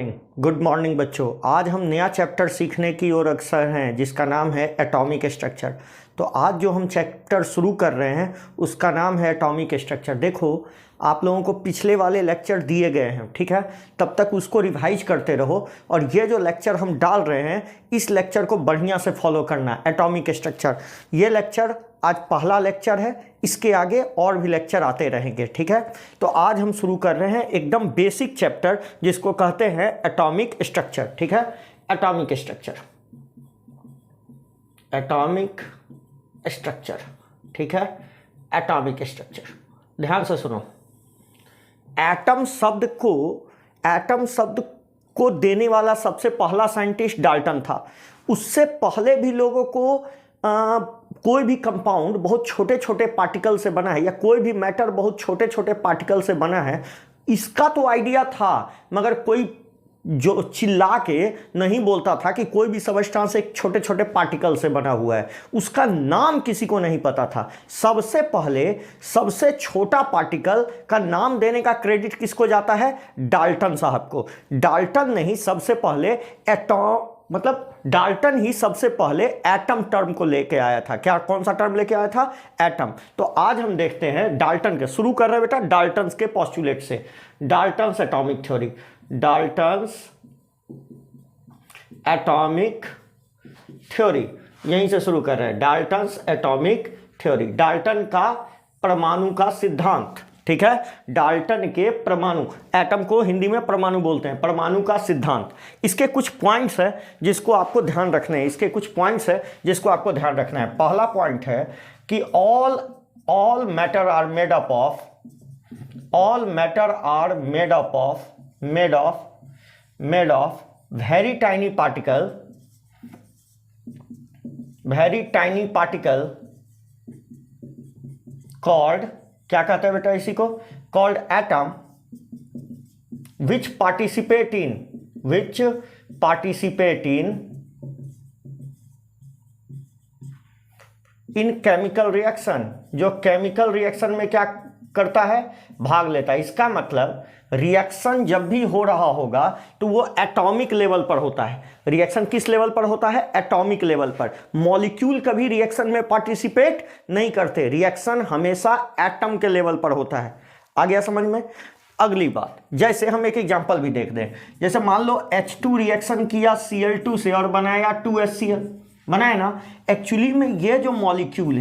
Good morning बच्चों। आज हम नया चैप्टर सीखने की ओर अग्रसर हैं जिसका नाम है एटॉमिक स्ट्रक्चर। तो आज जो हम चैप्टर शुरू कर रहे हैं उसका नाम है एटॉमिक स्ट्रक्चर। देखो, आप लोगों को पिछले वाले लेक्चर दिए गए हैं, ठीक है, तब तक उसको रिवाइज करते रहो और ये जो लेक्चर हम डाल रहे हैं इस लेक्चर को बढ़िया से फॉलो करना है। एटॉमिक स्ट्रक्चर ये लेक्चर आज पहला लेक्चर है, इसके आगे और भी लेक्चर आते रहेंगे, ठीक है। तो आज हम शुरू कर रहे हैं एकदम बेसिक चैप्टर जिसको कहते हैं एटॉमिक स्ट्रक्चर, ठीक है। एटॉमिक स्ट्रक्चर, एटॉमिक स्ट्रक्चर, ठीक है। एटॉमिक स्ट्रक्चर, ध्यान से सुनो। एटम शब्द को देने वाला सबसे पहला साइंटिस्ट डाल्टन था। उससे पहले भी लोगों को कोई भी कंपाउंड बहुत छोटे छोटे पार्टिकल से बना है या कोई भी मैटर बहुत छोटे छोटे पार्टिकल से बना है, इसका तो आइडिया था, मगर कोई जो चिल्ला के नहीं बोलता था कि कोई भी सबस्टेंस एक छोटे छोटे पार्टिकल से बना हुआ है, उसका नाम किसी को नहीं पता था। सबसे पहले सबसे छोटा पार्टिकल का नाम देने का क्रेडिट किसको जाता है? डाल्टन साहब को। डाल्टन ने ही सबसे पहले डाल्टन ही सबसे पहले एटम टर्म को लेके आया था। क्या, कौन सा टर्म लेके आया था? एटम। तो आज हम देखते हैं डाल्टन के, शुरू कर रहे हैं बेटा डाल्टन्स के पोस्टुलेट से। Dalton's atomic theory, Dalton's atomic theory, यहीं से शुरू कर रहे हैं। डाल्टन्स एटॉमिक थ्योरी, डाल्टन का परमाणु का सिद्धांत, ठीक है। डाल्टन के परमाणु, एटम को हिंदी में परमाणु बोलते हैं, परमाणु का सिद्धांत। इसके कुछ पॉइंट्स है जिसको आपको ध्यान रखना है, पहला पॉइंट है कि all matter are made of very tiny particle called, क्या कहते हैं बेटा इसी को? Called atom, which participate in chemical reaction, जो केमिकल रिएक्शन में क्या करता है? भाग लेता है। इसका मतलब रिएक्शन जब भी हो रहा होगा तो वो एटॉमिक लेवल पर होता है। रिएक्शन किस लेवल पर होता है? एटॉमिक लेवल पर। मॉलिक्यूल कभी रिएक्शन में पार्टिसिपेट नहीं करते, रिएक्शन हमेशा एटम के लेवल पर होता है। आ गया समझ में? अगली बात, जैसे हम एक एग्जांपल भी देख दें, जैसे मान लो H2 रिएक्शन किया Cl2 से और बनाया 2HCl, बनाया ना। एक्चुअली में ये जो मॉलिक्यूल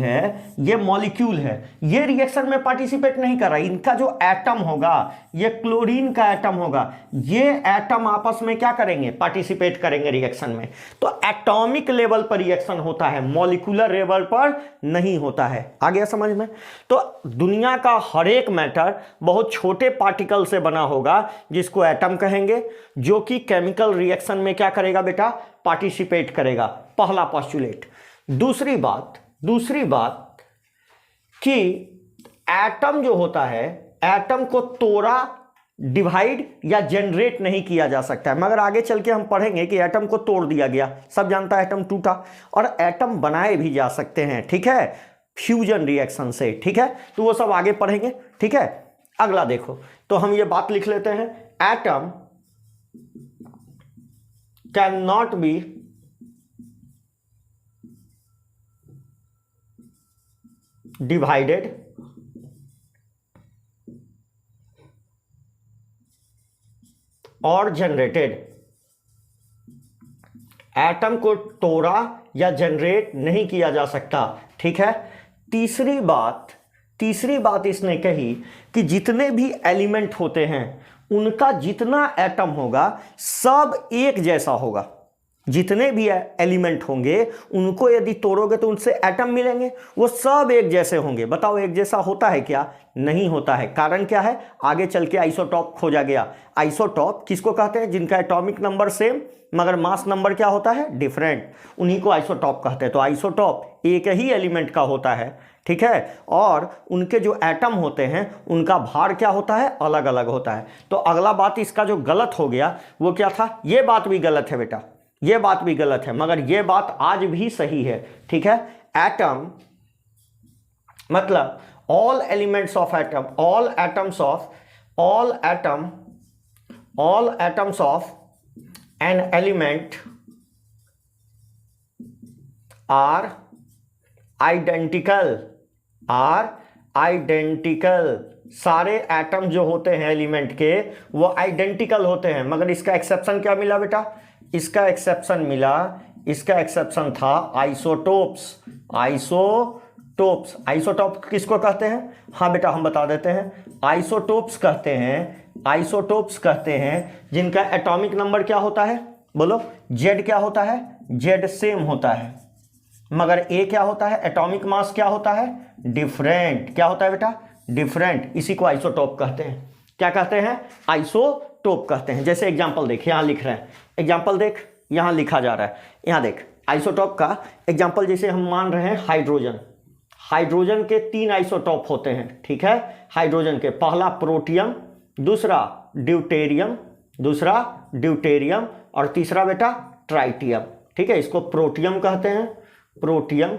है, ये रिएक्शन में पार्टिसिपेट नहीं कर रहा। इनका जो एटम होगा, ये क्लोरीन का एटम होगा, ये एटम आपस में क्या करेंगे? पार्टिसिपेट करेंगे रिएक्शन में। तो एटॉमिक लेवल पर रिएक्शन होता है, मॉलिक्यूलर लेवल पर नहीं होता है। आ गया समझ में? तो दुनिया का हर एक मैटर बहुत छोटे पार्टिकल से बना होगा जिसको एटम कहेंगे, जो कि केमिकल रिएक्शन में क्या करेगा बेटा? पार्टिसिपेट करेगा। पहला पोस्टुलेट। दूसरी बात कि एटम जो होता है, एटम को तोड़ा, डिवाइड या जनरेट नहीं किया जा सकता है, मगर आगे चल के हम पढ़ेंगे कि एटम को तोड़ दिया गया। सब जानता है एटम टूटा, और एटम बनाए भी जा सकते हैं, ठीक है, फ्यूजन रिएक्शन से, ठीक है। तो वो सब आगे पढ़ेंगे, ठीक है। अगला देखो, तो हम ये बात लिख लेते हैं, atom can not be divided और जनरेटेड। एटम को तोड़ा या जनरेट नहीं किया जा सकता, ठीक है। तीसरी बात इसने कही कि जितने भी एलिमेंट होते हैं उनका जितना एटम होगा सब एक जैसा होगा। जितने भी एलिमेंट होंगे उनको यदि तोड़ोगे तो उनसे एटम मिलेंगे, वो सब एक जैसे होंगे। बताओ एक जैसा होता है क्या? नहीं होता है। कारण क्या है? आगे चल के आइसोटॉप खोजा गया। आइसोटॉप किसको कहते हैं? जिनका एटॉमिक नंबर सेम मगर मास नंबर क्या होता है? डिफरेंट, उन्हीं को आइसोटॉप कहते हैं। तो आइसोटॉप एक ही एलिमेंट का होता है, ठीक है, और उनके जो एटम होते हैं उनका भार क्या होता है? अलग अलग होता है। तो अगला बात इसका जो गलत हो गया वो क्या था? ये बात भी गलत है बेटा, ये बात भी गलत है, मगर ये बात आज भी सही है, ठीक है। एटम मतलब all elements of atom, all atoms of an element are identical, सारे एटम जो होते हैं एलिमेंट के वो आइडेंटिकल होते हैं, मगर इसका एक्सेप्शन क्या मिला बेटा, इसका एक्सेप्शन मिला, इसका एक्सेप्शन था आइसोटोप्स। आइसोटोप किसको कहते हैं, हाँ बेटा हम बता देते हैं, आइसोटोप्स कहते हैं जिनका एटॉमिक नंबर क्या होता है, बोलो, जेड क्या होता है, जेड सेम होता है, मगर ए क्या होता है, एटॉमिक मास क्या होता है, डिफरेंट। क्या होता है बेटा, डिफरेंट। इसी को आइसोटोप कहते हैं। क्या कहते हैं, आइसोटोप कहते हैं। जैसे एग्जांपल देख, यहां लिख रहे हैं, एग्जांपल देख, यहां लिखा जा रहा है, यहां देख, आइसोटोप का एग्जांपल जैसे हम मान रहे हैं हाइड्रोजन के 3 आइसोटोप होते हैं, ठीक है, हाइड्रोजन के, पहला प्रोटियम, दूसरा ड्यूटेरियम और तीसरा बेटा ट्राइटियम, ठीक है। इसको प्रोटियम कहते हैं, प्रोटियम,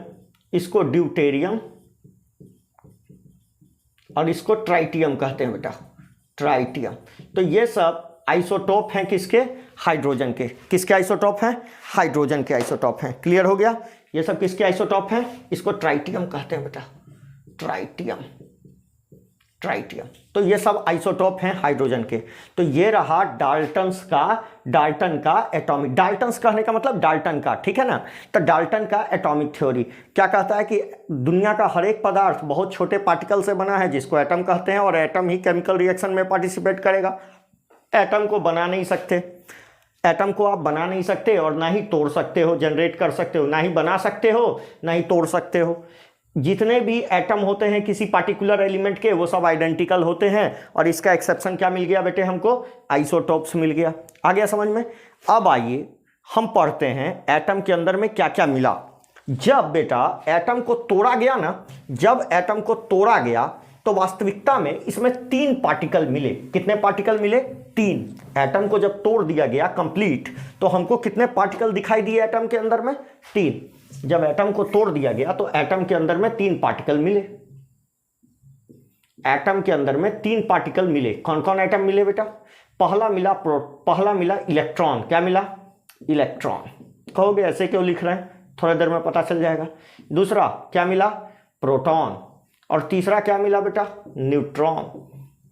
इसको ड्यूटेरियम और इसको ट्राइटियम कहते हैं बेटा, ट्राइटियम। तो ये सब आइसोटोप हैं किसके, हाइड्रोजन के। किसके आइसोटोप हैं, हाइड्रोजन के आइसोटोप हैं। क्लियर हो गया, ये सब किसके आइसोटोप हैं, इसको ट्राइटियम कहते हैं बेटा, ट्राइटियम। तो ये सब आइसोटोप हैं हाइड्रोजन के। तो ये रहा डाल्टन का एटॉमिक, डाल्टन्स कहने का मतलब डाल्टन का, ठीक है ना। तो डाल्टन का एटॉमिक थ्योरी क्या कहता है कि दुनिया का हर एक पदार्थ बहुत छोटे पार्टिकल से बना है जिसको एटम कहते हैं, और एटम ही केमिकल रिएक्शन में पार्टिसिपेट करेगा। एटम को बना नहीं सकते, एटम को आप बना नहीं सकते और ना ही तोड़ सकते हो, जनरेट कर सकते हो, ना ही बना सकते हो ना ही तोड़ सकते हो। जितने भी एटम होते हैं किसी पार्टिकुलर एलिमेंट के वो सब आइडेंटिकल होते हैं, और इसका एक्सेप्शन क्या मिल गया बेटे हमको, आइसोटोप्स मिल गया। आ गया समझ में। अब आइए हम पढ़ते हैं एटम के अंदर में क्या क्या मिला। जब बेटा एटम को तोड़ा गया ना, जब एटम को तोड़ा गया तो वास्तविकता में इसमें 3 पार्टिकल मिले। कितने पार्टिकल मिले, 3। एटम को जब तोड़ दिया गया कंप्लीट तो हमको कितने पार्टिकल दिखाई दिए एटम के अंदर में, 3। जब एटम को तोड़ दिया गया तो एटम के अंदर में 3 पार्टिकल मिले। एटम के अंदर में 3 पार्टिकल मिले। कौन कौन एटम मिले बेटा, पहला मिला इलेक्ट्रॉन। क्या मिला, इलेक्ट्रॉन। कहोगे ऐसे क्यों लिख रहे हैं, थोड़ी देर में पता चल जाएगा। दूसरा क्या मिला, प्रोटॉन, और तीसरा क्या मिला बेटा, न्यूट्रॉन।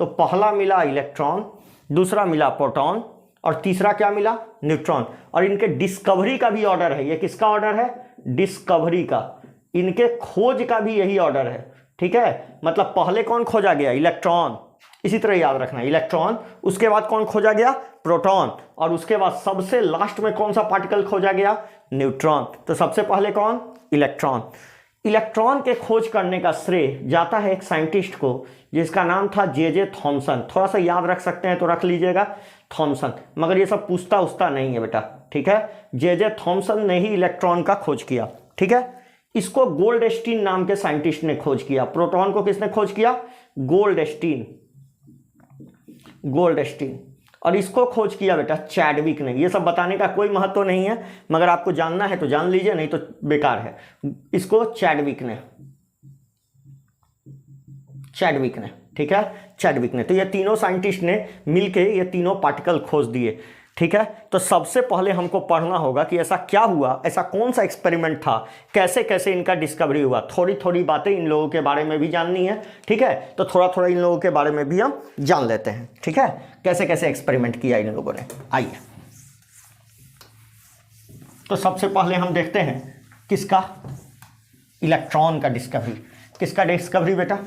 तो पहला मिला इलेक्ट्रॉन, दूसरा मिला प्रोटॉन और तीसरा क्या मिला, न्यूट्रॉन। और इनके डिस्कवरी का भी ऑर्डर है। ये किसका ऑर्डर है, डिस्कवरी का। इनके खोज का भी यही ऑर्डर है, ठीक है। मतलब पहले कौन खोजा गया, इलेक्ट्रॉन। इसी तरह याद रखना, इलेक्ट्रॉन, उसके बाद कौन खोजा गया, प्रोटॉन, और उसके बाद सबसे लास्ट में कौन सा पार्टिकल खोजा गया, न्यूट्रॉन। तो सबसे पहले कौन, इलेक्ट्रॉन। इलेक्ट्रॉन के खोज करने का श्रेय जाता है एक साइंटिस्ट को जिसका नाम था जे थॉमसन। थोड़ा सा याद रख सकते हैं तो रख लीजिएगा, थॉमसन। मगर ये सब पूछता उछता नहीं है बेटा, ठीक है। जे थॉमसन ने ही इलेक्ट्रॉन का खोज किया, ठीक है। इसको गोल्डस्टीन नाम के साइंटिस्ट ने खोज किया। प्रोटॉन को किसने खोज किया, गोल्डस्टीन। और इसको खोज किया बेटा चैडविक ने। ये सब बताने का कोई महत्व नहीं है, मगर आपको जानना है तो जान लीजिए, नहीं तो बेकार है। इसको चैडविक ने, ठीक है, चैडविक ने। तो ये तीनों साइंटिस्ट ने मिलके ये तीनों पार्टिकल खोज दिए, ठीक है। तो सबसे पहले हमको पढ़ना होगा कि ऐसा क्या हुआ, ऐसा कौन सा एक्सपेरिमेंट था, कैसे कैसे इनका डिस्कवरी हुआ। थोड़ी थोड़ी बातें इन लोगों के बारे में भी जाननी है, ठीक है। तो थोड़ा थोड़ा इन लोगों के बारे में भी हम जान लेते हैं, ठीक है, कैसे कैसे एक्सपेरिमेंट किया इन लोगों ने। आइए, तो सबसे पहले हम देखते हैं किसका, इलेक्ट्रॉन का डिस्कवरी। किसका डिस्कवरी बेटा,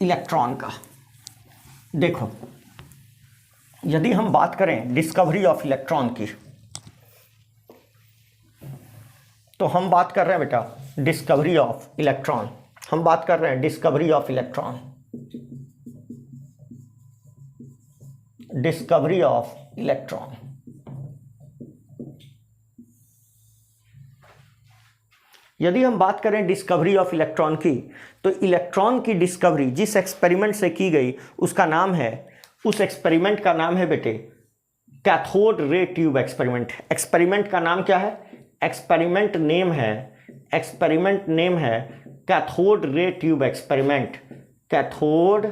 इलेक्ट्रॉन का। देखो, यदि हम बात करें डिस्कवरी ऑफ इलेक्ट्रॉन की, तो हम बात कर रहे हैं बेटा डिस्कवरी ऑफ इलेक्ट्रॉन। हम बात कर रहे हैं discovery of electron, discovery of electron. यदि हम बात करें डिस्कवरी ऑफ इलेक्ट्रॉन की, तो इलेक्ट्रॉन की डिस्कवरी जिस एक्सपेरिमेंट से की गई उसका नाम है, उस एक्सपेरिमेंट का नाम है बेटे cathode ray tube experiment. Experiment का नाम क्या है, एक्सपेरिमेंट नेम है cathode ray tube experiment. Cathode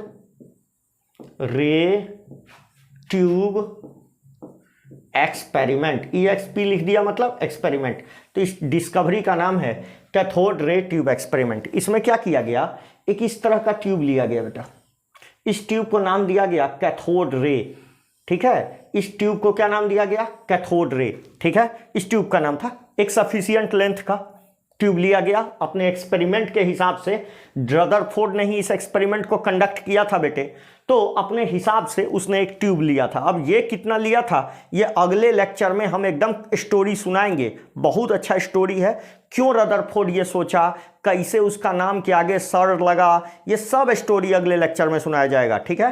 ray tube experiment, EXP लिख दिया मतलब एक्सपेरिमेंट। तो इस डिस्कवरी का नाम है कैथोड रे ट्यूब एक्सपेरिमेंट। इसमें क्या किया गया, एक इस तरह का ट्यूब लिया गया बेटा, इस ट्यूब को नाम दिया गया कैथोड रे, ठीक है। इस ट्यूब को क्या नाम दिया गया, कैथोड रे, ठीक है। इस ट्यूब का नाम था, एक सफिशियंट लेंथ का ट्यूब लिया गया अपने एक्सपेरिमेंट के हिसाब से। रदरफोर्ड ने ही इस एक्सपेरिमेंट को कंडक्ट किया था बेटे, तो अपने हिसाब से उसने एक ट्यूब लिया था। अब ये कितना लिया था, ये अगले लेक्चर में हम एकदम स्टोरी सुनाएंगे, बहुत अच्छा स्टोरी है। क्यों रदरफोर्ड ये सोचा, कैसे उसका नाम के आगे सर लगा, ये सब स्टोरी अगले लेक्चर में सुनाया जाएगा, ठीक है।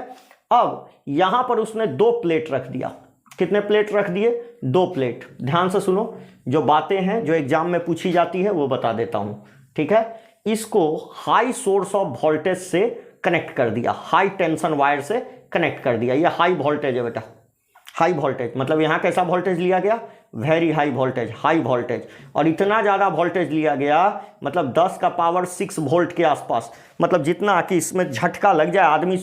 अब यहां पर उसने 2 प्लेट रख दिया। कितने प्लेट रख दिए, 2 प्लेट। ध्यान से सुनो, जो बातें हैं जो एग्जाम में पूछी जाती है वो बता देता हूं, ठीक है। इसको हाई सोर्स ऑफ वोल्टेज से कनेक्ट कर दिया, हाई टेंशन वायर से कनेक्ट कर दिया। ये हाई वोल्टेज है बेटा, हाई वोल्टेज मतलब यहां कैसा वोल्टेज लिया गया, very high voltage, high voltage. और इतना ज़्यादा वोल्टेज लिया गया मतलब 10 का पावर 6 वोल्ट के आसपास, मतलब जितना कि इसमें झटका लग जाए, आदमी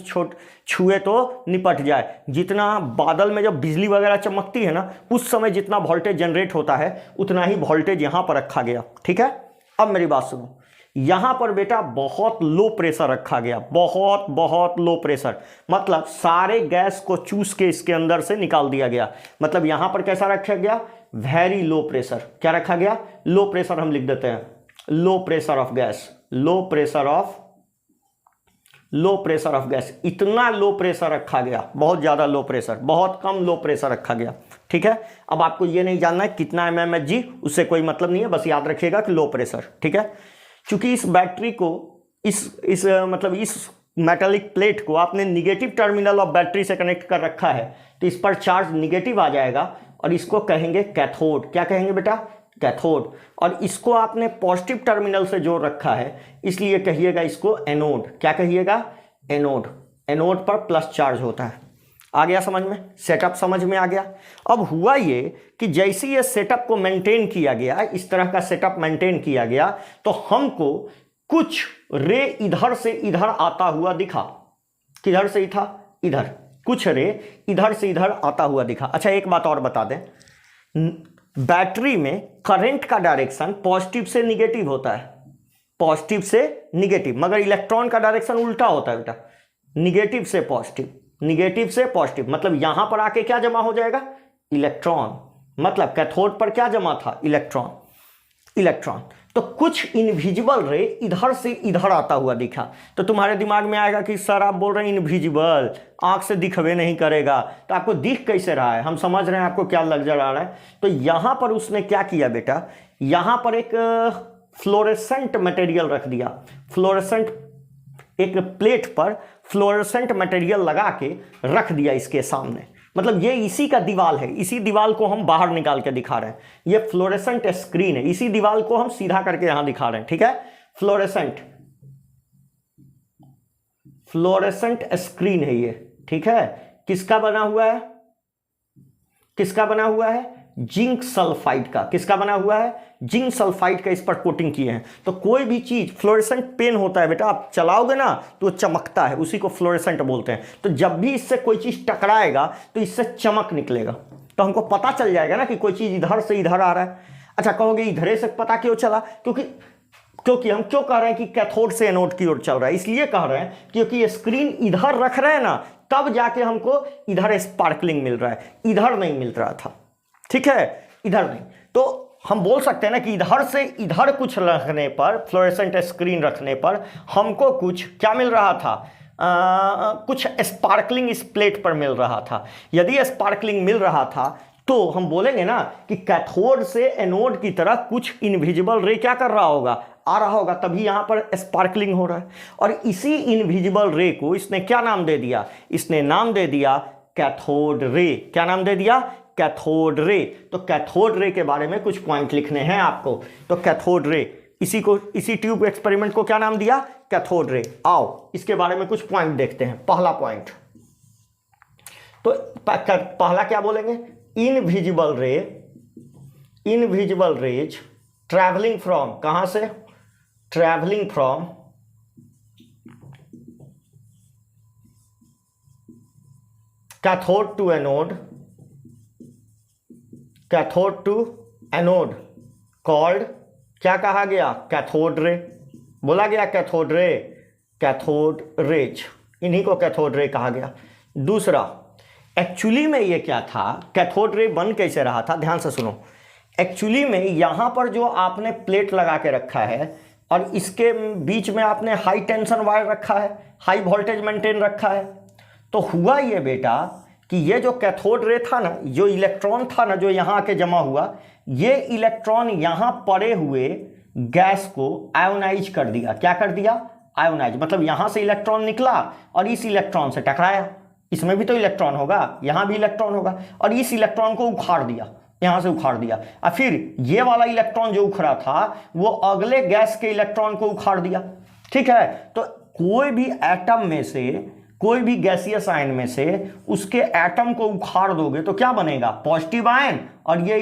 छुए तो निपट जाए। जितना बादल में जब बिजली वगैरह चमकती है ना, उस समय जितना वोल्टेज जनरेट होता है उतना ही वोल्टेज यहाँ पर रखा गया, ठीक है। अब मेरी बात सुनो, यहां पर बेटा बहुत लो प्रेशर रखा गया, बहुत बहुत लो प्रेशर, मतलब सारे गैस को चूस के इसके अंदर से निकाल दिया गया। मतलब यहां पर कैसा रखा गया, वेरी लो प्रेशर। क्या रखा गया, लो प्रेशर, हम लिख देते हैं low pressure of gas, low pressure of gas. इतना लो प्रेशर रखा गया, बहुत ज्यादा लो प्रेशर, बहुत कम लो प्रेशर रखा गया, ठीक है। अब आपको यह नहीं जानना है कितना mmHg, उससे कोई मतलब नहीं है, बस याद रखिएगा कि लो प्रेशर, ठीक है। क्योंकि इस बैटरी को इस मेटालिक प्लेट को आपने निगेटिव टर्मिनल ऑफ बैटरी से कनेक्ट कर रखा है, तो इस पर चार्ज निगेटिव आ जाएगा और इसको कहेंगे कैथोड। क्या कहेंगे बेटा, कैथोड। और इसको आपने पॉजिटिव टर्मिनल से जोड़ रखा है, इसलिए कहिएगा इसको एनोड। क्या कहिएगा, एनोड। एनोड पर प्लस चार्ज होता है। आ गया समझ में, सेटअप समझ में आ गया। अब हुआ ये कि जैसे ये सेटअप को मेंटेन किया गया, इस तरह का सेटअप मेंटेन किया गया, तो हमको कुछ रे इधर से इधर आता हुआ दिखा। किधर से था, इधर। कुछ रे इधर से इधर आता हुआ दिखा। अच्छा एक बात और बता दें, बैटरी में करंट का डायरेक्शन पॉजिटिव से निगेटिव होता है, पॉजिटिव से निगेटिव, मगर इलेक्ट्रॉन का डायरेक्शन उल्टा होता है बेटा, निगेटिव से पॉजिटिव, निगेटिव से पॉजिटिव। मतलब यहां पर आके क्या जमा हो जाएगा, इलेक्ट्रॉन। मतलब कैथोड पर क्या जमा था, इलेक्ट्रॉन, इलेक्ट्रॉन। तो कुछ इनविजिबल रे इधर से इधर आता हुआ दिखा। तो तुम्हारे दिमाग में आएगा कि सर आप बोल रहे हैं इनविजिबल, आंख से दिखवे नहीं करेगा, तो आपको दिख कैसे रहा है, हम समझ रहे हैं आपको क्या नजर आ रहा है। तो यहां पर उसने क्या किया बेटा, यहां पर एक फ्लोरेसेंट मटेरियल रख दिया, फ्लोरेसेंट, एक प्लेट पर फ्लोरेसेंट मटेरियल लगा के रख दिया इसके सामने। मतलब ये इसी का दीवाल है, इसी दीवाल को हम बाहर निकाल के दिखा रहे हैं। ये फ्लोरेसेंट स्क्रीन है, इसी दीवाल को हम सीधा करके यहां दिखा रहे हैं, ठीक है। फ्लोरेसेंट, फ्लोरेसेंट स्क्रीन है ये, ठीक है। किसका बना हुआ है, किसका बना हुआ है, जिंक सल्फाइड का। किसका बना हुआ है, जिंक सल्फाइड का इस पर कोटिंग किए हैं। तो कोई भी चीज, फ्लोरेसेंट पेन होता है बेटा, आप चलाओगे ना तो चमकता है, उसी को फ्लोरेसेंट बोलते हैं। तो जब भी इससे कोई चीज टकराएगा तो इससे चमक निकलेगा, तो हमको पता चल जाएगा ना कि कोई चीज इधर से इधर आ रहा है। अच्छा कहोगे इधर से पता क्यों चला, क्योंकि हम क्यों कह रहे हैं कि कैथोड से एनोड की ओर चल रहा है, इसलिए कह रहे हैं क्योंकि स्क्रीन इधर रख रहे हैं ना, तब जाके हमको इधर स्पार्कलिंग मिल रहा है, इधर नहीं मिल रहा था, ठीक है, इधर नहीं। तो हम बोल सकते हैं ना कि इधर से इधर कुछ रखने पर, फ्लोरेसेंट स्क्रीन रखने पर हमको कुछ क्या मिल रहा था, कुछ स्पार्कलिंग इस प्लेट पर मिल रहा था। यदि स्पार्कलिंग मिल रहा था तो हम बोलेंगे ना कि कैथोड से एनोड की तरह कुछ इनविजिबल रे क्या कर रहा होगा, आ रहा होगा, तभी यहां पर स्पार्कलिंग हो रहा है। और इसी इनविजिबल रे को इसने क्या नाम दे दिया, इसने नाम दे दिया कैथोड रे। क्या नाम दे दिया, कैथोड रे। तो कैथोड रे के बारे में कुछ पॉइंट लिखने हैं आपको। तो कैथोड रे, इसी ट्यूब एक्सपेरिमेंट को क्या नाम दिया, कैथोड रे। आओ इसके बारे में कुछ पॉइंट देखते हैं। पहला पॉइंट, तो पहला क्या बोलेंगे, इनविजिबल रे, इनविजिबल रेज ट्रैवलिंग फ्रॉम, कहां से, travelling from cathode to anode, cathode to anode called क्या कहा गया? Cathode ray. बोला गया कैथोड रे, कैथोड रेज, इन्हीं को कैथोड रे कहा गया। दूसरा, एक्चुअली में ये क्या था, कैथोड रे बन कैसे रहा था? ध्यान से सुनो। एक्चुअली में यहां पर जो आपने प्लेट लगा के रखा है और इसके बीच में आपने हाई टेंशन वायर रखा है, हाई वोल्टेज मेंटेन रखा है, तो हुआ ये बेटा कि ये जो कैथोड रे था ना, जो इलेक्ट्रॉन था ना, जो यहां आके जमा हुआ, ये इलेक्ट्रॉन यहां पड़े हुए गैस को आयोनाइज कर दिया। क्या कर दिया? आयोनाइज। मतलब यहां से इलेक्ट्रॉन निकला और इस इलेक्ट्रॉन से टकराया, इसमें भी तो इलेक्ट्रॉन होगा, यहां भी इलेक्ट्रॉन होगा, और इस इलेक्ट्रॉन को उखाड़ दिया, यहां से उखाड़ दिया, और फिर ये वाला इलेक्ट्रॉन जो उखड़ा था वो अगले गैस के इलेक्ट्रॉन को उखाड़ दिया। ठीक है, तो कोई भी एटम में से, कोई भी गैसियस आयन में से उसके एटम को उखाड़ दोगे तो क्या बनेगा? पॉजिटिव आयन, और ये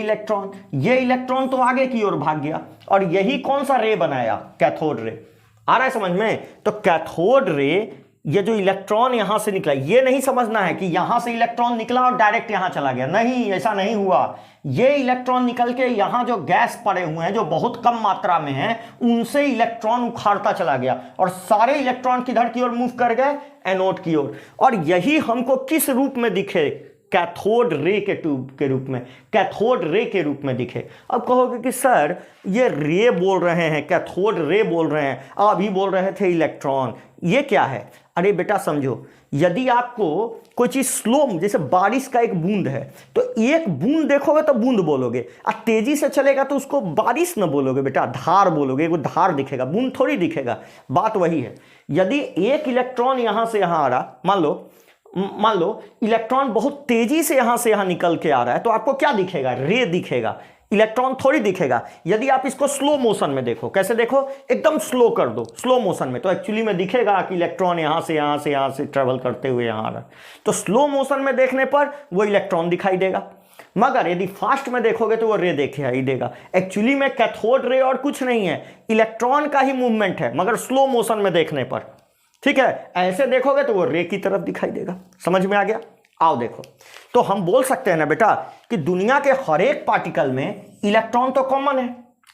इलेक्ट्रॉन तो आगे की ओर भाग गया, और यही कौन सा रे बनाया? Cathode ray. आ रहा है समझ में? तो कैथोड रे, ये जो इलेक्ट्रॉन यहां से निकला, ये नहीं समझना है कि यहां से इलेक्ट्रॉन निकला और डायरेक्ट यहां चला गया, नहीं, ऐसा नहीं हुआ। ये इलेक्ट्रॉन निकल के यहां जो गैस पड़े हुए हैं, जो बहुत कम मात्रा में हैं, उनसे इलेक्ट्रॉन उखाड़ता चला गया, और सारे इलेक्ट्रॉन किधर की ओर मूव कर गए? एनोड की ओर। और यही हमको किस रूप में दिखे? कैथोड रे के ट्यूब के रूप में, कैथोड रे के रूप में दिखे। अब कहोगे कि सर ये रे बोल रहे हैं, कैथोड रे बोल रहे हैं, अभी बोल रहे थे इलेक्ट्रॉन, ये क्या है? अरे बेटा समझो, यदि आपको कोई चीज स्लो, जैसे बारिश का एक बूंद है, तो एक बूंद देखोगे तो बूंद बोलोगे, और तेजी से चलेगा तो उसको बारिश न बोलोगे बेटा, धार बोलोगे, वो धार दिखेगा, बूंद थोड़ी दिखेगा। बात वही है। यदि एक इलेक्ट्रॉन यहां से यहां आ रहा, मान लो इलेक्ट्रॉन बहुत तेजी से यहां से यहां निकल के आ रहा है, तो आपको क्या दिखेगा? रे दिखेगा, इलेक्ट्रॉन थोड़ी दिखेगा। यदि आप इसको स्लो मोशन में देखो, कैसे देखो? एकदम स्लो कर दो, स्लो मोशन में, तो एक्चुअली में दिखेगा कि इलेक्ट्रॉन यहां से ट्रेवल करते हुए यहां आ रहा है। तो स्लो मोशन में देखने पर वो इलेक्ट्रॉन दिखाई देगा, मगर यदि फास्ट में देखोगे तो वो रे दिखाई देगा। एक्चुअली में कैथोड रे और कुछ नहीं है, इलेक्ट्रॉन का ही मूवमेंट है, मगर स्लो मोशन में देखने पर। ठीक है, ऐसे देखोगे तो वो रे की तरफ दिखाई देगा। समझ में आ गया? आओ देखो, तो हम बोल सकते हैं ना बेटा कि दुनिया के हर एक पार्टिकल में इलेक्ट्रॉन तो कॉमन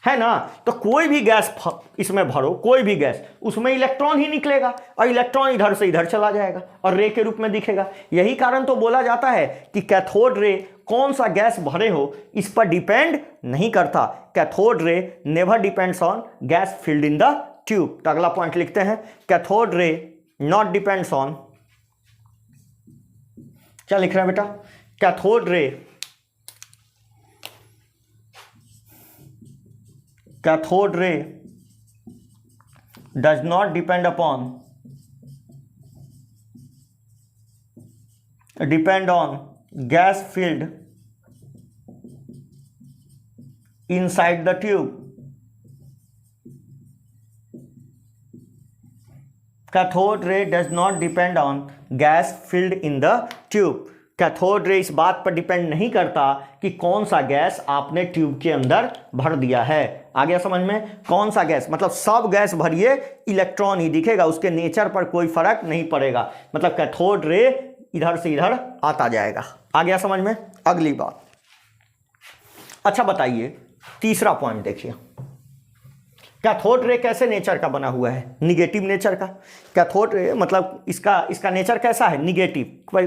है ना? तो कोई भी गैस इसमें भरो, कोई भी गैस, उसमें इलेक्ट्रॉन ही निकलेगा, और इलेक्ट्रॉन इधर से इधर चला जाएगा और रे के रूप में दिखेगा। यही कारण तो बोला जाता है कि कैथोड रे कौन सा गैस भरे हो इस पर डिपेंड नहीं करता। Cathode ray never depends on gas filled in the tube. तो अगला पॉइंट लिखते हैं, cathode ray not depends on, क्या लिख रहे हैं बेटा? Cathode ray does not depend on gas field inside the tube. Cathode ray does not depend on gas field in the tube. Cathode ray इस बात पर डिपेंड नहीं करता कि कौन सा गैस आपने ट्यूब के अंदर भर दिया है। आ गया समझ में? कौन सा गैस, मतलब सब गैस भरिए इलेक्ट्रॉन ही दिखेगा, उसके नेचर पर कोई फर्क नहीं पड़ेगा। मतलब कैथोड रे इधर से इधर आता जाएगा। आ गया समझ में? अगली बात, अच्छा बताइए, तीसरा पॉइंट देखिए, कैथोड रे कैसे नेचर का बना हुआ है? निगेटिव नेचर का। कैथोड रे मतलब इसका नेचर कैसा है? निगेटिव।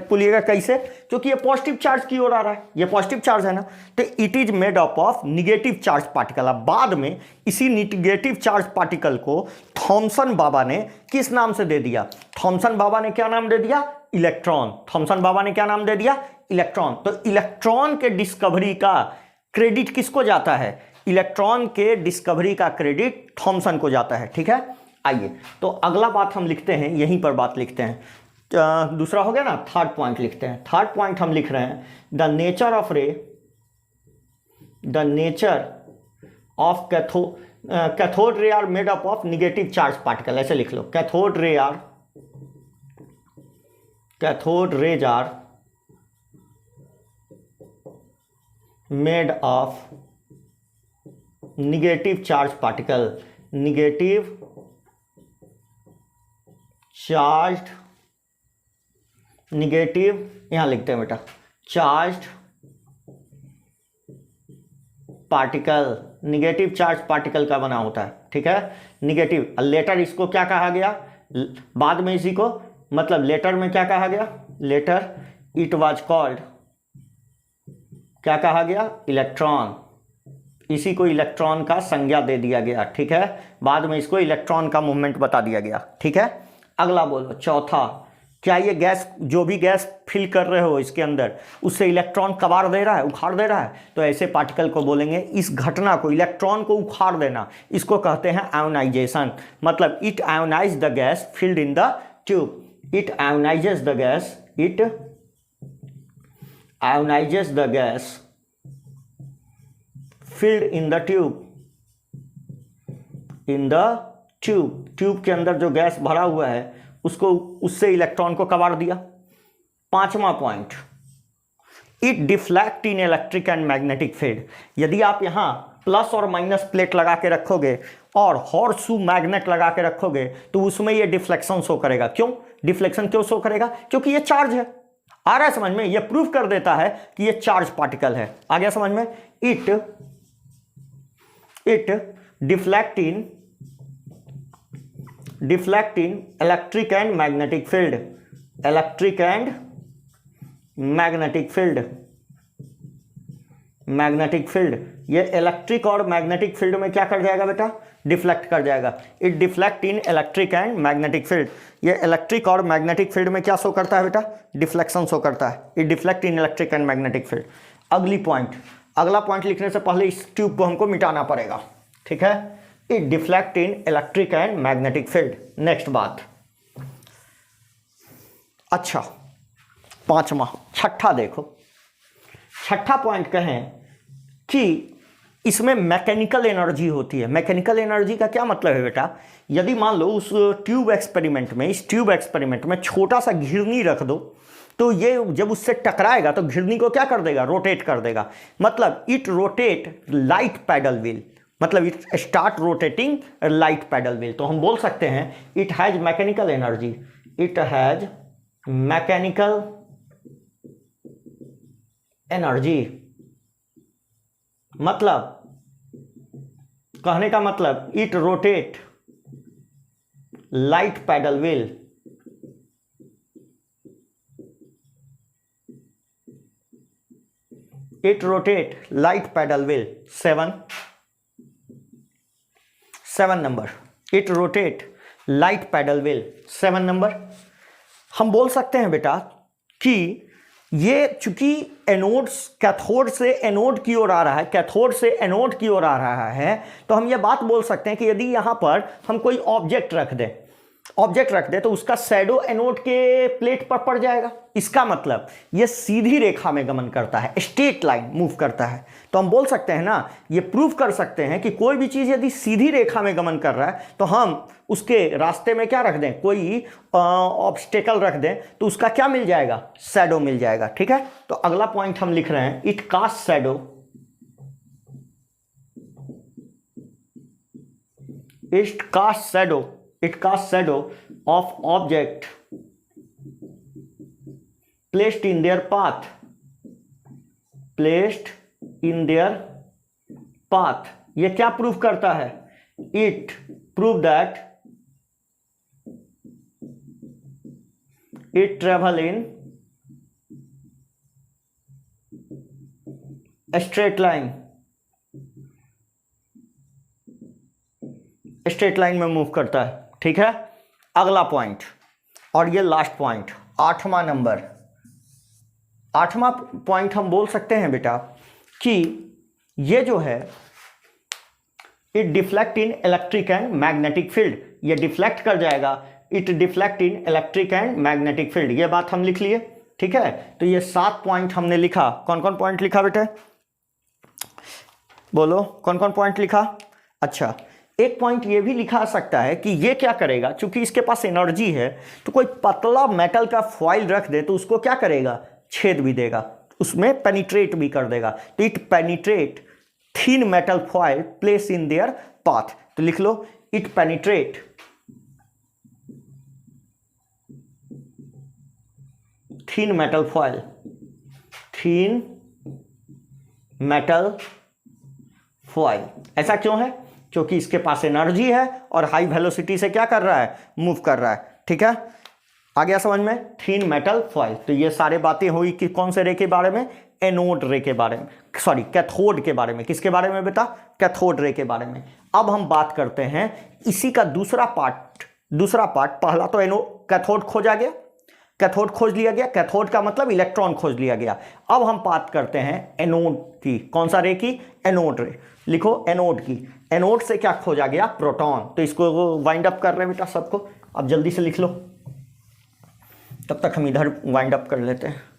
बोलिएगा कैसे? क्योंकि ये पॉजिटिव चार्ज की ओर आ रहा है, ये पॉजिटिव चार्ज है ना, तो it is made up of negative charge particle. अब बाद में इसी निगेटिव चार्ज पार्टिकल को थॉमसन बाबा ने किस नाम से दे दिया? थॉमसन बाबा ने क्या नाम दे दिया? इलेक्ट्रॉन। थॉमसन बाबा ने क्या नाम दे दिया? इलेक्ट्रॉन। तो इलेक्ट्रॉन के डिस्कवरी का क्रेडिट किसको जाता है? इलेक्ट्रॉन के डिस्कवरी का क्रेडिट थॉमसन को जाता है। ठीक है, आइए तो अगला बात हम लिखते हैं, यहीं पर बात लिखते हैं। दूसरा हो गया ना, थर्ड पॉइंट लिखते हैं। थर्ड पॉइंट हम लिख रहे हैं, the nature of cathode ray are made up of negative charge particle. ऐसे लिख लो, cathode rays are made of negative charge particle. Negative charge, negative यहां लिखते हैं बेटा, charge particle, negative charge particle का बना होता है, ठीक है, निगेटिव। लेटर इसको क्या कहा गया बाद में, इसी को मतलब लेटर में क्या कहा गया, लेटर इट वाज कॉल्ड, क्या कहा गया, इलेक्ट्रॉन, इसी को इलेक्ट्रॉन का संज्ञा दे दिया गया, ठीक है, बाद में इसको इलेक्ट्रॉन का मूवमेंट बता दिया गया, ठीक है। अगला बोलो चौथा, क्या ये गैस, जो भी गैस फिल कर रहे हो इसके अंदर, उससे इलेक्ट्रॉन कबाड़ दे रहा है, उखाड़ दे रहा है, तो ऐसे पार्टिकल को बोलेंगे, इस घटना को, इलेक्ट्रॉन को उखाड़ देना, इसको कहते हैं आयोनाइजेशन। मतलब it ionise the gas filled in the tube, it ionises the gas, it ionises the gas filled in the tube, in the tube, tube के अंदर जो गैस भरा हुआ है उसको, उससे इलेक्ट्रॉन को कबाड़ दिया। पांचवा point, it deflect in electric and magnetic field. यदि आप यहां प्लस और माइनस प्लेट लगा के रखोगे और हॉर्सशू मैग्नेट लगा के रखोगे तो उसमें ये डिफ्लेक्शन शो करेगा। क्यों डिफ्लेक्शन क्यों शो करेगा? क्योंकि ये चार्ज है। आ रहा है समझ में? ये प्रूव कर देता है कि ये चार्ज पार्टिकल है। आ गया समझ में? It deflect in electric and magnetic field, electric and magnetic field, magnetic field, ये इलेक्ट्रिक और मैग्नेटिक फील्ड में क्या कर जाएगा बेटा? डिफ्लेक्ट कर जाएगा। It deflect in electric and magnetic field, ये इलेक्ट्रिक और मैग्नेटिक फील्ड में क्या शो करता है बेटा? डिफ्लेक्शन शो करता है। It deflect in electric and magnetic field. अगली पॉइंट, अगला पॉइंट लिखने से पहले इस ट्यूब को हमको मिटाना पड़ेगा, ठीक है? It deflect in electric and magnetic field. Next बात, अच्छा पांचवा, छठा देखो, छठा पॉइंट कहें कि इसमें मैकेनिकल एनर्जी होती है। मैकेनिकल एनर्जी का क्या मतलब है बेटा? यदि मान लो उस ट्यूब एक्सपेरिमेंट में, इस ट्यूब एक्सपेरिमेंट में छोटा सा घिरनी रख दो तो ये जब उससे टकराएगा तो घिरनी को क्या कर देगा? रोटेट कर देगा। मतलब it rotate light paddle wheel, मतलब it start rotating light paddle wheel. तो हम बोल सकते हैं it has mechanical energy, it has mechanical energy. मतलब कहने का मतलब it rotate light paddle wheel, it rotate light paddle wheel. 7 number, it rotate light paddle wheel. 7 number, हम बोल सकते हैं बेटा कि ये चूंकि एनोड्स, कैथोड से एनोड की ओर आ रहा है, कैथोड से एनोड की ओर आ रहा है, तो हम ये बात बोल सकते हैं कि यदि यहां पर हम कोई ऑब्जेक्ट रख दें, तो उसका शैडो एनोड के प्लेट पर पड़ जाएगा। इसका मतलब ये सीधी रेखा में गमन करता है, स्ट्रेट लाइन मूव करता है। तो हम बोल सकते हैं ना, ये प्रूव कर सकते हैं कि कोई भी चीज यदि सीधी रेखा में गमन कर रहा है तो हम उसके रास्ते में क्या रख दें? कोई ऑब्स्टेकल रख दें तो उसका क्या मिल जाएगा? शैडो मिल जाएगा। ठीक है, तो अगला पॉइंट हम लिख रहे हैं, it cast shadow, it cast shadow, it casts shadow of object placed in their path, placed in their path। ये क्या प्रूव करता है? it prove that it travel in a straight line, straight line में move करता है। ठीक है, अगला पॉइंट और ये लास्ट पॉइंट, 8वां नंबर। 8वां पॉइंट हम बोल सकते हैं बेटा कि ये जो है it deflect in electric and magnetic field, ये डिफ्लेक्ट कर जाएगा, it deflect in electric and magnetic field. ये बात हम लिख लिए। ठीक है, तो ये 7 पॉइंट हमने लिखा। कौन कौन पॉइंट लिखा बेटा? बोलो कौन कौन पॉइंट लिखा? अच्छा, एक पॉइंट ये भी लिखा सकता है कि ये क्या करेगा, क्योंकि इसके पास एनर्जी है तो कोई पतला मेटल का फॉइल रख दे तो उसको क्या करेगा? छेद भी देगा, उसमें पेनिट्रेट भी कर देगा। तो it penetrate thin metal foil place in their path. तो लिख लो, it penetrate thin metal foil, thin metal foil. ऐसा क्यों है? क्योंकि इसके पास एनर्जी है और हाई वेलोसिटी से क्या कर रहा है? मूव कर रहा है। ठीक है, आ गया समझ में? Thin metal foil. तो ये सारे बातें हुई कि कौन से रे के बारे में? एनोड रे के बारे में, सॉरी कैथोड के बारे में। किसके बारे में बेटा? कैथोड रे के बारे में। अब हम बात करते हैं इसी का दूसरा पार्ट। पहला तो कैथोड खोजा गया, कैथोड खोज लिया गया, कैथोड का मतलब इलेक्ट्रॉन खोज लिया गया। अब हम बात करते हैं एनोड की। कौन सा रे की? एनोड रे। लिखो एनोड की। एनोड से क्या खोजा गया? प्रोटॉन। तो इसको वाइंड अप कर रहे हैं बेटा सबको, अब जल्दी से लिख लो, तब तक हम इधर वाइंड अप कर लेते हैं।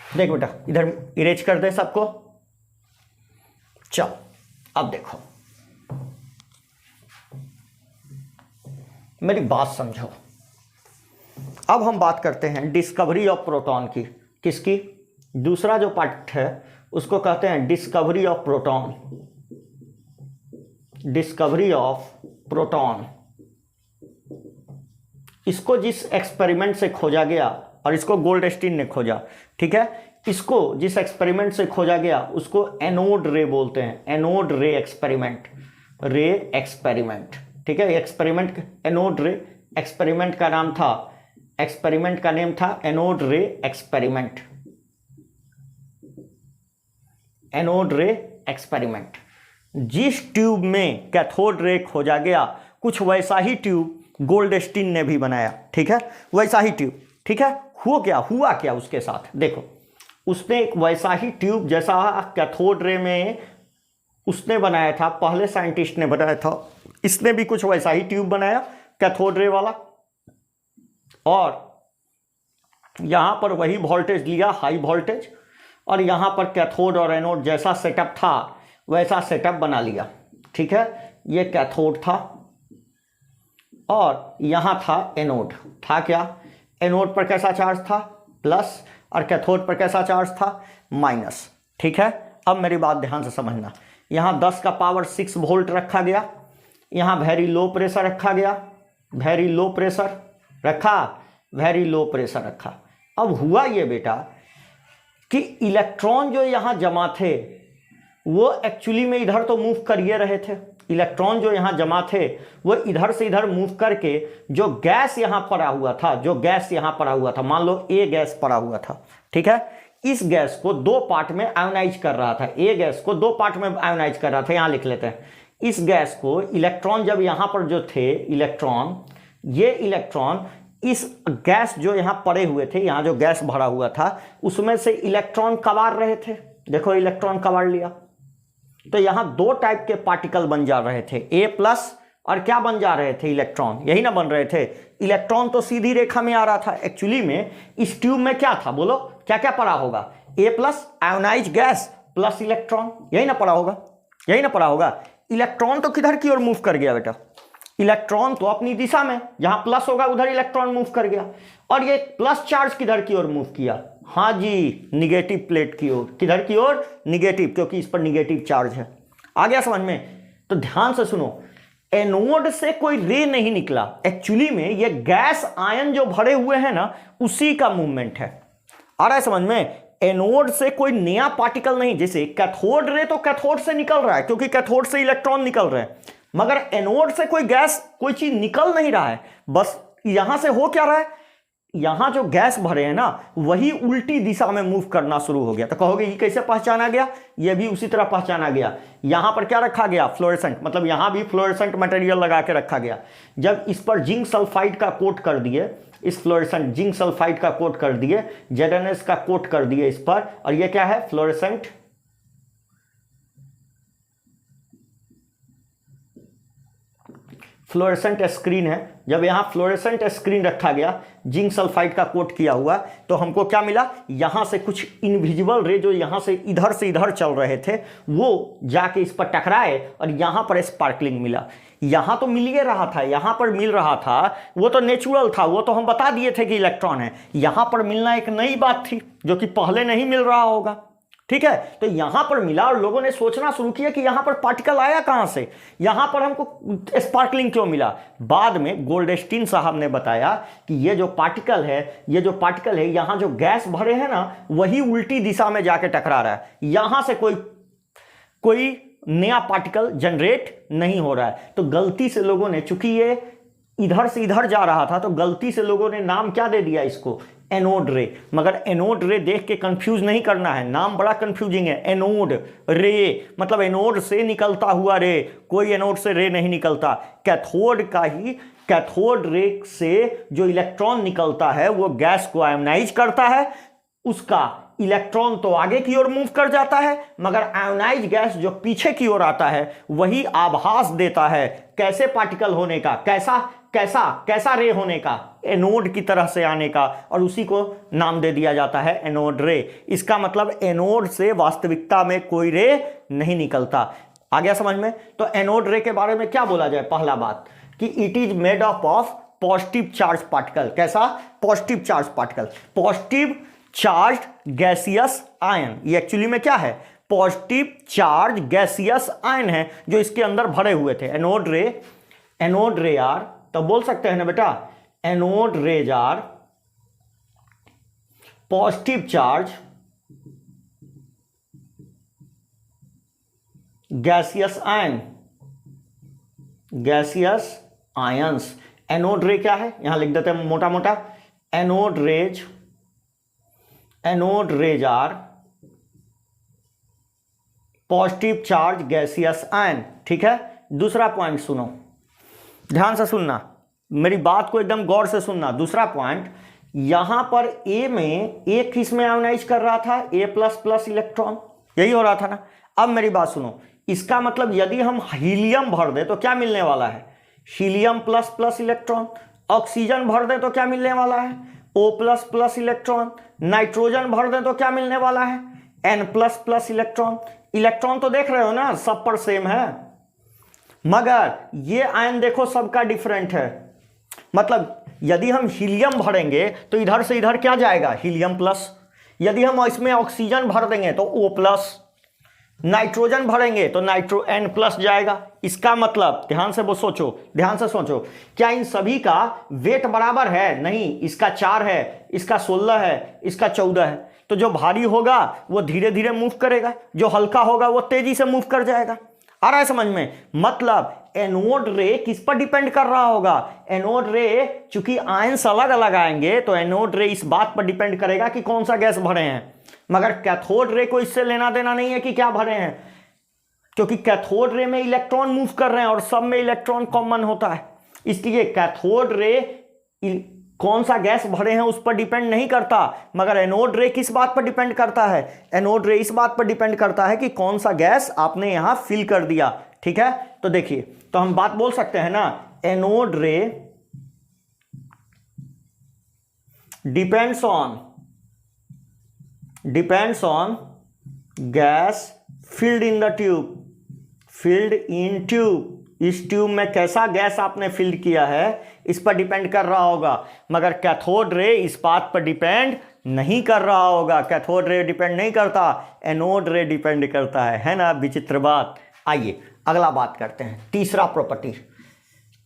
देख बेटा, इधर इरेज कर दे सबको। चलो अब देखो, मेरी बात समझो। अब हम बात करते हैं डिस्कवरी ऑफ प्रोटॉन की। किसकी? दूसरा जो पार्ट है उसको कहते हैं discovery of proton. Discovery of proton, इसको जिस एक्सपेरिमेंट से खोजा गया, और इसको गोल्डस्टीन ने खोजा, ठीक है, इसको जिस एक्सपेरिमेंट से खोजा गया उसको एनोड रे बोलते हैं। एनोड रे एक्सपेरिमेंट, रे एक्सपेरिमेंट। ठीक है, एक्सपेरिमेंट एनोड रे एक्सपेरिमेंट का नाम था, एक्सपेरिमेंट का नेम था एनोड रे एक्सपेरिमेंट। एनोड रे एक्सपेरिमेंट। जिस ट्यूब में कैथोड रे खोजा गया, कुछ वैसा ही ट्यूब गोल्डस्टीन ने भी बनाया। ठीक है, वैसा ही ट्यूब। ठीक है, हुआ क्या उसके साथ? देखो, उसने एक वैसा ही ट्यूब जैसा कैथोड रे में उसने बनाया था, पहले साइंटिस्ट ने बनाया था, इसने भी कुछ वैसा ही ट्यूब बनाया कैथोड रे वाला, और यहां पर वही वोल्टेज लिया, हाई वोल्टेज, और यहां पर कैथोड और एनोड जैसा सेटअप था वैसा सेटअप बना लिया। ठीक है, ये कैथोड था और यहां था एनोड। था क्या? एनोड पर कैसा चार्ज था? प्लस, और कैथोड पर कैसा चार्ज था? माइनस। ठीक है, अब मेरी बात ध्यान से समझना। यहां 10 का पावर 6 वोल्ट रखा गया, यहां वेरी लो प्रेशर रखा गया, वेरी लो प्रेशर रखा, वेरी लो प्रेशर रखा। अब हुआ ये बेटा कि इलेक्ट्रॉन जो यहां जमा थे वो एक्चुअली में इधर तो मूव कर ये रहे थे। इलेक्ट्रॉन जो यहां जमा थे वो इधर से इधर मूव करके जो गैस यहां पड़ा हुआ था, जो गैस यहां पड़ा हुआ था, मान लो ए गैस पड़ा हुआ था, ठीक है, इस गैस को दो पार्ट में आयोनाइज कर रहा था। ए गैस को दो पार्ट में आयोनाइज कर रहा था। यहां लिख लेते हैं, इस गैस को इलेक्ट्रॉन जब यहां पर जो थे इलेक्ट्रॉन, ये इलेक्ट्रॉन इस गैस जो यहां पड़े हुए थे, यहां जो गैस भरा हुआ था उसमें से इलेक्ट्रॉन कबाड़ रहे थे। देखो, इलेक्ट्रॉन कबाड़ लिया तो यहां दो टाइप के पार्टिकल बन जा रहे थे, ए प्लस, और क्या बन जा रहे थे? इलेक्ट्रॉन। यही ना बन रहे थे। इलेक्ट्रॉन तो सीधी रेखा में आ रहा था। एक्चुअली में इस ट्यूब में क्या था? बोलो, क्या क्या पड़ा होगा? A plus ionise gas plus electron. यही ना पड़ा होगा, यही ना पड़ा होगा। इलेक्ट्रॉन तो किधर की ओर मूव कर गया बेटा? इलेक्ट्रॉन तो अपनी दिशा में, जहां प्लस होगा उधर इलेक्ट्रॉन मूव कर गया। और ये प्लस चार्ज किधर की ओर मूव किया? हाँ जी, निगेटिव प्लेट की ओर। किधर की ओर? निगेटिव, क्योंकि इस पर निगेटिव चार्ज है। आ गया समझ में? तो ध्यान से सुनो, एनोड से कोई रे नहीं निकला। एक्चुअली में ये गैस आयन जो भरे हुए हैं ना, उसी का मूवमेंट है। आ रहा है समझ में? एनोड से कोई नया पार्टिकल नहीं। जैसे कैथोड रे तो कैथोड से निकल रहा है, क्योंकि कैथोड से इलेक्ट्रॉन निकल रहे हैं, मगर एनोड से कोई गैस, कोई चीज निकल नहीं रहा है। बस यहां से हो क्या रहा है, यहां जो गैस भरे हैं ना, वही उल्टी दिशा में मूव करना शुरू हो गया। तो कहोगे ये कैसे पहचाना गया? ये भी उसी तरह पहचाना गया। यहां पर क्या रखा गया? फ्लोरेसेंट, मतलब यहां भी फ्लोरेसेंट मटेरियल लगा के रखा गया। जब इस पर जिंक सल्फाइड का कोट कर दिए, इस फ्लोरेसेंट जिंक सल्फाइड का कोट कर दिए, ZnS का कोट कर दिए इस पर, और ये क्या है? फ्लोरेसेंट फ्लोरेसेंट स्क्रीन है। जब यहां फ्लोरेसेंट स्क्रीन रखा गया, जिंक सल्फाइड का कोट किया हुआ, तो हमको क्या मिला? यहां से कुछ इनविजिबल रे जो यहां से इधर चल रहे थे, वो जाके इस पर टकराए और यहां पर स्पार्कलिंग मिला। यहां तो मिल ही रहा था, यहां पर मिल रहा था, वो तो नेचुरल था, वो तो हम बता दिए थे कि इलेक्ट्रॉन है। यहां पर मिलना एक नई बात थी जो कि पहले नहीं मिल रहा होगा। ठीक है, तो यहां पर मिला और लोगों ने सोचना शुरू किया कि यहां पर पार्टिकल आया कहां से, यहां पर हमको स्पार्कलिंग क्यों मिला। बाद में गोल्डस्टीन साहब ने बताया कि ये जो पार्टिकल है यहां जो गैस भरे हैं ना, वही उल्टी दिशा में जाके टकरा रहा है, यहां से कोई नया पार्टिकल जनरेट नहीं हो रहा है। तो गलती से लोगों ने, चूंकि ये इधर से इधर जा रहा था, तो गलती से लोगों ने नाम क्या दे दिया इसको, एनोड रे। मगर एनोड रे देख के कंफ्यूज नहीं करना है, नाम बड़ा कंफ्यूजिंग है। एनोड रे मतलब एनोड से निकलता हुआ रे, कोई एनोड से रे नहीं निकलता। कैथोड रे से जो इलेक्ट्रॉन निकलता है वो गैस को आयोनाइज करता है, उसका इलेक्ट्रॉन तो आगे की ओर मूव कर जाता है, मगर आयोनाइज गैस जो पीछे की ओर आता है वही आभास देता है कैसे पार्टिकल होने का, कैसा रे होने का, एनोड की तरह से आने का, और उसी को नाम दे दिया जाता है एनोड रे। इसका मतलब एनोड से वास्तविकता में कोई रे नहीं निकलता। आ गया समझ में। तो एनोड रे के बारे में क्या बोला जाए, पहला बात कि it is made up of positive charge particle. कैसा, positive charge particle, positive charge gaseous ion. ये एक्चुअली में क्या है, पॉजिटिव चार्ज गैसियस आयन है जो इसके अंदर भरे हुए थे। एनोड रे आर, तो बोल सकते हैं ना बेटा, anode rays are positive charge gaseous ions. Anode ray क्या है, यहां लिख देते हैं मोटा मोटा, anode rays are positive charge gaseous ion. ठीक है, दूसरा पॉइंट सुनो, ध्यान से सुनना, मेरी बात को एकदम गौर से सुनना। दूसरा पॉइंट, यहां पर ए में एक इसमें आयोनाइज कर रहा था, A++ इलेक्ट्रॉन, यही हो रहा था ना। अब मेरी बात सुनो, इसका मतलब यदि हम हीलियम भर दे तो क्या मिलने वाला है, हीलियम++ इलेक्ट्रॉन। ऑक्सीजन भर दे तो क्या मिलने वाला है, O++ इलेक्ट्रॉन। नाइट्रोजन भर दे तो क्या मिलने वाला है, N++ इलेक्ट्रॉन। इलेक्ट्रॉन तो देख रहे हो ना, सब पर सेम है, मगर ये आयन देखो सबका डिफरेंट है। मतलब यदि हम हीलियम भरेंगे तो इधर से इधर क्या जाएगा, हीलियम+। यदि हम इसमें ऑक्सीजन भर देंगे तो O+। नाइट्रोजन भरेंगे तो N+ जाएगा। इसका मतलब ध्यान से सोचो, क्या इन सभी का वेट बराबर है, नहीं, इसका 4 है, इसका 16 है, इसका 14 है। तो जो भारी होगा वो धीरे धीरे मूव करेगा, जो हल्का होगा वो तेजी से मूव कर जाएगा। आ रहा है समझ में। मतलब एनोड रे किस पर डिपेंड कर रहा होगा, एनोड रे चूंकि आयंस अलग अलग आएंगे तो एनोड रे इस बात पर डिपेंड करेगा कि कौन सा गैस भरे हैं, मगर कैथोड रे को इससे लेना देना नहीं है कि क्या भरे हैं, क्योंकि कैथोड रे में इलेक्ट्रॉन मूव कर रहे हैं और सब में इलेक्ट्रॉन कॉमन होता है। इसलिए कैथोड रे कौन सा गैस भरे हैं उस पर डिपेंड नहीं करता, मगर एनोड रे किस बात पर डिपेंड करता है, एनोड रे इस बात पर डिपेंड करता है कि कौन सा गैस आपने यहां फिल कर दिया। ठीक है, तो देखिए, तो हम बात बोल सकते हैं ना, एनोड रे depends on gas filled in tube. इस ट्यूब में कैसा गैस आपने फिल किया है इस पर डिपेंड कर रहा होगा, मगर कैथोड रे इस बात पर डिपेंड नहीं कर रहा होगा। कैथोड रे डिपेंड नहीं करता, एनोड रे डिपेंड करता है ना। विचित्र बात। आइए अगला बात करते हैं,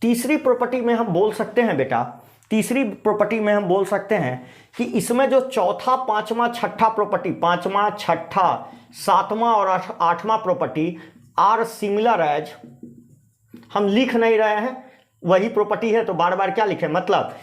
तीसरी प्रॉपर्टी में हम बोल सकते हैं बेटा, तीसरी प्रॉपर्टी में हम बोल सकते हैं कि इसमें जो चौथा, पांचवा, छठा प्रॉपर्टी, पांचवा, छठा, सातवां और आठवां प्रॉपर्टी आर सिमिलर एज, हम लिख नहीं रहे हैं, वही प्रॉपर्टी है तो बार बार क्या लिखें, मतलब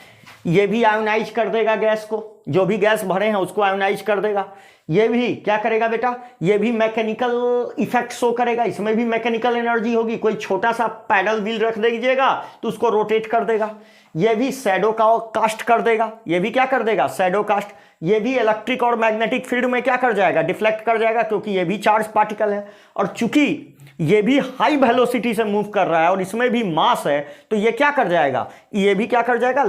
ये भी आयोनाइज कर देगा गैस को, जो भी गैस भरे हैं उसको आयोनाइज कर देगा। ये भी क्या करेगा बेटा, ये भी मैकेनिकल इफेक्ट शो करेगा, इसमें भी मैकेनिकल एनर्जी होगी। कोई छोटा सा पैडल व्हील रख दीजिएगा तो उसको रोटेट कर देगा। ये भी शैडो कास्ट कर देगा, ये भी क्या कर देगा, शैडो कास्ट। ये भी इलेक्ट्रिक और मैग्नेटिक फील्ड में क्या कर जाएगा, डिफ्लेक्ट कर जाएगा, क्योंकि ये भी चार्ज पार्टिकल है। और चूंकि ये भी हाई वेलोसिटी से मूव कर रहा है और इसमें भी मास है, तो ये क्या कर जाएगा, ये भी क्या कर जाएगा,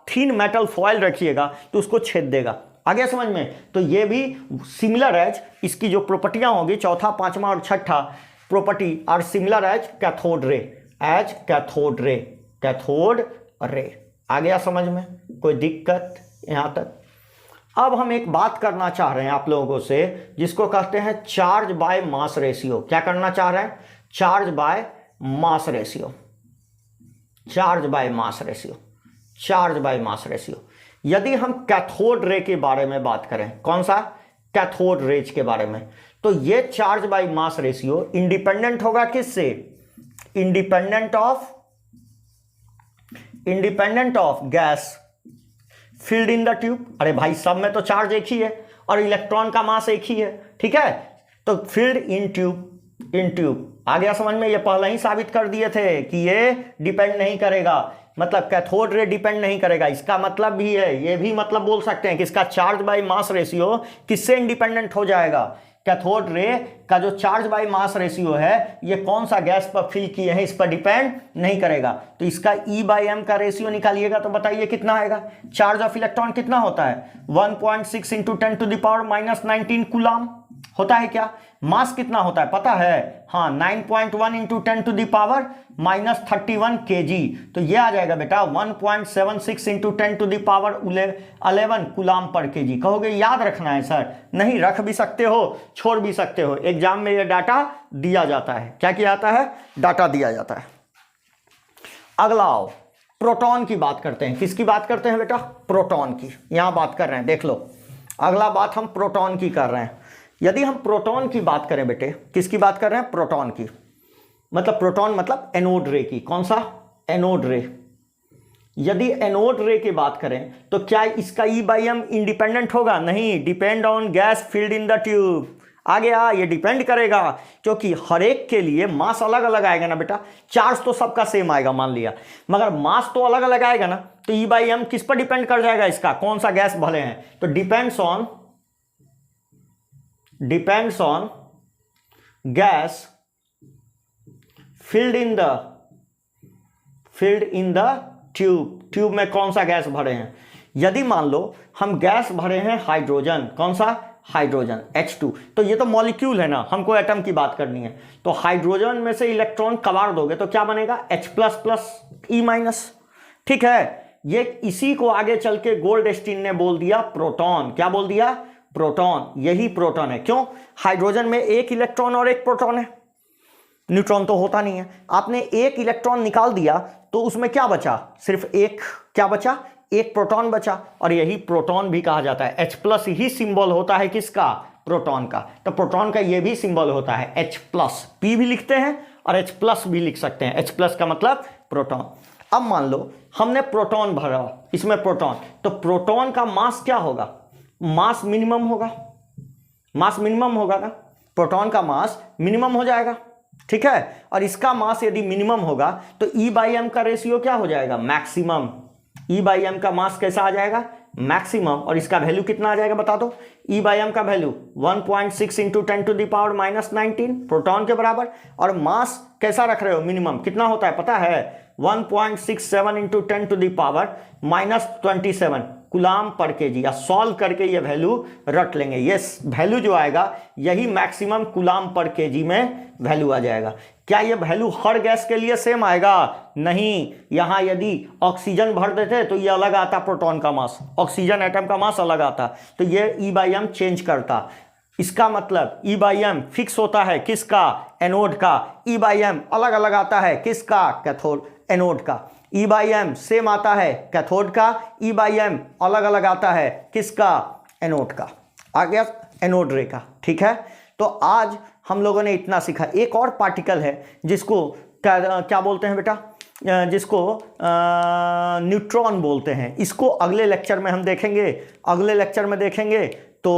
थिन मेटल फॉयल रखिएगा तो उसको छेद देगा। आ गया समझ में। तो ये भी सिमिलर एज, इसकी जो प्रॉपर्टियां होंगी, चौथा, पांचवा और छठा property are similar as cathode ray. आ गया समझ में, कोई दिक्कत यहां तक। अब हम एक बात करना चाह रहे हैं आप लोगों से, जिसको कहते हैं चार्ज बाय मास रेशियो। क्या करना चाह रहे हैं? Charge by mass ratio, charge by mass ratio, charge by mass ratio. यदि हम कैथोड रे के बारे में बात करें, कौन सा? कैथोड रेज के बारे में, तो ये charge by mass ratio independent होगा किससे? Independent of gas field in the tube. अरे भाई, सब में तो चार्ज एक ही है और इलेक्ट्रॉन का मास एक ही है, ठीक है। तो फील्ड इन ट्यूब आ गया समझ में? ये पहले ही साबित कर दिए थे कि ये डिपेंड नहीं करेगा, मतलब कैथोड रे डिपेंड नहीं करेगा। इसका मतलब भी है, ये भी मतलब बोल सकते हैं कि इसका चार्ज बाय मास रेशियो किससे इंडिपेंडेंट हो जाएगा? कैथोड रे का जो चार्ज बाय मास रेशियो है, ये कौन सा गैस पर फिल किए हैं, इस पर डिपेंड नहीं करेगा। तो इसका E बाय M का रेशियो निकालिएगा तो बताइए कितना आएगा? चार्ज ऑफ इलेक्ट्रॉन कितना होता है? 1.6 इंटू 10⁻⁻19 कूलम होता है क्या? मास कितना होता है पता है? हाँ, 9.1 इंटू 10⁻31 kg। तो ये आ जाएगा बेटा 1.76 इंटू 10⁻11 कूलम पर kg। कहोगे याद रखना है सर, नहीं रख भी सकते हो, छोड़ भी सकते हो, एग्जाम में ये डाटा दिया जाता है। क्या किया जाता है? डाटा दिया जाता है। अगला आओ, प्रोटॉन की बात करते हैं। किसकी बात करते हैं बेटा? प्रोटॉन की। यहां बात कर रहे हैं, देख लो, अगला बात हम प्रोटॉन की कर रहे हैं। यदि हम प्रोटॉन की बात करें बेटे, किसकी बात कर रहे हैं? प्रोटॉन की। मतलब प्रोटॉन मतलब एनोड रे की। कौन सा? एनोड रे। यदि एनोड रे की बात करें तो क्या इसका E बाई M इंडिपेंडेंट होगा? नहीं, depend on gas field in the tube. आ गया, ये डिपेंड करेगा, क्योंकि हर एक के लिए मास अलग अलग आएगा ना बेटा। चार्ज तो सबका सेम आएगा मान लिया, मगर मास तो अलग अलग आएगा ना। तो E बाई M किस पर डिपेंड कर जाएगा? इसका कौन सा गैस भले हैं, तो depends on gas field in the tube में कौन सा गैस भरे हैं। यदि मान लो हम गैस भरे हैं हाइड्रोजन, कौन सा? हाइड्रोजन H2, तो ये तो मॉलिक्यूल है ना, हमको एटम की बात करनी है। तो हाइड्रोजन में से इलेक्ट्रॉन कबाड़ दोगे तो क्या बनेगा? H++E-। ठीक है, ये इसी को आगे चल के गोल्डस्टीन ने बोल दिया प्रोटॉन। क्या बोल दिया? प्रोटॉन। यही प्रोटॉन है। क्यों? हाइड्रोजन में एक इलेक्ट्रॉन और एक प्रोटॉन है, न्यूट्रॉन तो होता नहीं है। आपने एक इलेक्ट्रॉन निकाल दिया तो उसमें क्या बचा? सिर्फ एक, क्या बचा? एक प्रोटॉन बचा, और यही प्रोटॉन भी कहा जाता है। H+ ही सिंबल होता है किसका? प्रोटॉन का। तो प्रोटॉन का ये भी सिंबल होता है H+। P भी लिखते हैं और H+ भी लिख सकते हैं। H+ का मतलब प्रोटॉन। अब मान लो हमने प्रोटॉन भरा इसमें प्रोटॉन, तो प्रोटॉन का मास क्या होगा? मास मिनिमम होगा। मास मिनिमम होगा ना, प्रोटॉन का मास मिनिमम हो जाएगा, ठीक है। और इसका मास यदि मिनिमम होगा तो E बाई M का रेशियो क्या हो जाएगा? मैक्सिमम। E बाई M का मास कैसा आ जाएगा? मैक्सिमम। और इसका वैल्यू कितना आ जाएगा बता दो? E बाई M का वैल्यू 1.6 इंटू 10⁻⁻19 प्रोटॉन के बराबर। और मास कैसा रख रहे हो? मिनिमम। कितना होता है पता है? 1.67 इंटू 10⁻27 कूलम पर केजी। या सॉल्व करके ये वैल्यू रट लेंगे। ये वैल्यू जो आएगा यही मैक्सिमम कूलम पर केजी में वैल्यू आ जाएगा। क्या ये वैल्यू हर गैस के लिए सेम आएगा? नहीं। यहां यदि ऑक्सीजन भर देते तो ये अलग आता प्रोटॉन का मास, ऑक्सीजन एटम का मास अलग आता, तो ये E बाई M चेंज करता। इसका मतलब E बाई M फिक्स होता है किसका? एनोड का। E बाई M अलग अलग आता है किसका? कैथोड एनोड का। E बाई M सेम आता है कैथोड का, E बाई M अलग अलग आता है किसका? एनोड का। आ गया एनोड रे का, ठीक है। तो आज हम लोगों ने इतना सीखा। एक और पार्टिकल है जिसको क्या बोलते हैं बेटा? जिसको न्यूट्रॉन बोलते हैं। इसको अगले लेक्चर में हम देखेंगे, अगले लेक्चर में देखेंगे। तो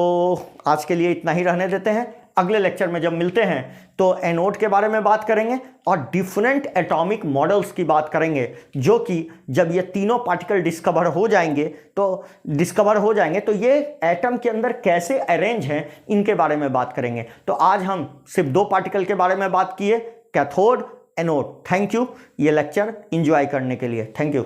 आज के लिए इतना ही रहने देते हैं। अगले लेक्चर में जब मिलते हैं तो एनोड के बारे में बात करेंगे और डिफरेंट एटॉमिक मॉडल्स की बात करेंगे, जो कि जब ये तीनों पार्टिकल डिस्कवर हो जाएंगे तो ये एटम के अंदर कैसे अरेंज हैं इनके बारे में बात करेंगे। तो आज हम सिर्फ 2 पार्टिकल के बारे में बात किए, कैथोड, एनोड। थैंक यू ये लेक्चर एंजॉय करने के लिए। Thank you.